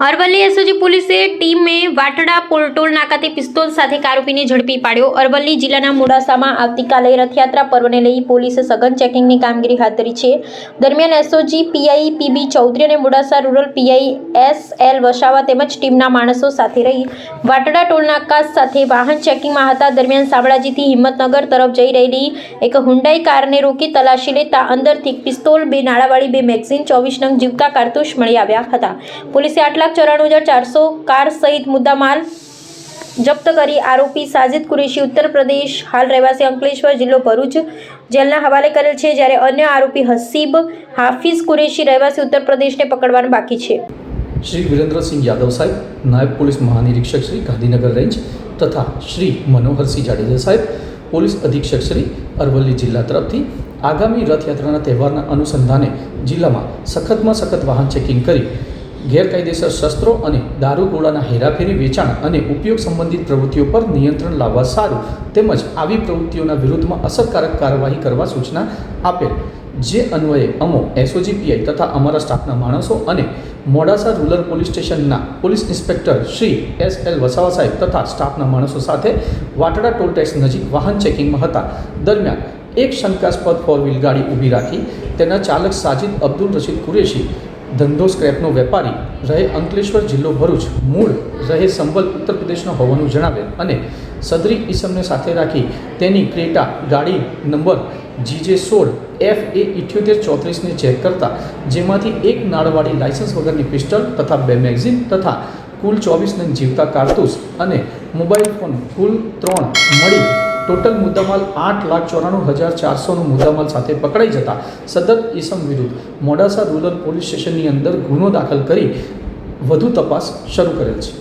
Aravalli SOG પોલીસે ટીમે વાટડા toll નાકાથી pistol સાથે એક આરોપીને ઝડપી પાડ્યો। અરવલ્લી જિલ્લાના મોડાસામાં આવતીકાલે રથયાત્રા પર્વને લઈ પોલીસે સઘન ચેકિંગની કામગીરી હાથ ધરી છે। દરમિયાન એસઓજી પીઆઈ પીબી ચૌધરી અને Modasa rural PI SL Vasava તેમજ ટીમના માણસો સાથે રહી વાટડા ટોલ નાકા સાથે વાહન ચેકિંગમાં હતા। દરમિયાન શામળાજીથી હિંમતનગર તરફ જઈ રહેલી એક હુન્ડાઈ કારને રોકી તલાશી લેતા અંદરથી પિસ્તોલ, 2 નાળાવાળી 2 મેગઝીન, 24 નંગ જીવતા કારતૂસ મળી આવ્યા હતા। પોલીસે 8,94,400 કાર સહિત મુદ્દામાલ જપ્ત કરી આરોપી સાજિદ કુરેશી ઉત્તર પ્રદેશ હાલ રહેવાસી અંકલેશ્વર જિલ્લો ભરૂચ જેલના હવાલે કરેલ છે, જ્યારે અન્ય આરોપી હસીબ હાફિઝ કુરેશી રહેવાસી ઉત્તર પ્રદેશને પકડવાનું બાકી છે। श्री वीरेंद्र सिंह यादव साहेब नायब पुलिस महानिरीक्षक श्री गांधीनगर रेंज तथा श्री मनोहर सिंह जाडेजा साहेब पुलिस अधीक्षक श्री अरवल्ली जिल्ला तरफथी आगामी रथयात्राना तहेवारना अनुसंधाने जिल्लामां सखतमां सखत वाहन चेकिंग करी गैरकायदेसर शस्त्रों और दारूगोळाना हेराफेरी वेचाण और उपयोग संबंधित प्रवृत्तिओं पर नियंत्रण लाववा सारूं तेमज आवी प्रवृत्तिओना विरुद्धमां असरकारक कार्यवाही करवा सूचना आपेल। जे अन्वये अमो एसओजी पीआई तथा अमरा स्टाफना माणसों और मोडासा रूरल पोलीस स्टेशनना police inspector Shri SL Vasava साहेब तथा स्टाफना माणसों साथे वाटड़ा टोल टेक्स नजीक वाहन चेकिंग में हता। दरमियान एक शंकास्पद 4 व्हील गाड़ी ऊभी राखी तेना चालक साजिद अब्दुल रशीद कुरेशी धंधो स्क्रेपनो वेपारी रहे अंकलेश्वर जिल्लो भरूच मूळ रहे संबल उत्तर प्रदेशनो होવાનું જણાવેલ અને સદરી ઈસમને સાથે રાખી તેની ક્રેટા ગાડી નંબર GJ16 FA7834 ને ચેક કરતા જેમાંથી એક નાળવાળી લાયસન્સ વગરની પિસ્ટલ તથા 2 મેગઝીન તથા કુલ 24 નંગ જીવતા કારતૂસ અને મોબાઈલ ફોન કુલ 3 મળી टोटल मुद्दामाल 8,94,400 मुद्दामाल साथे पकड़ाई जता सदर ईसम विरुद्ध मोडासा रूरल पोलीस स्टेशन अंदर गुनो दाखल करी वधु तपास शरू करेल छे।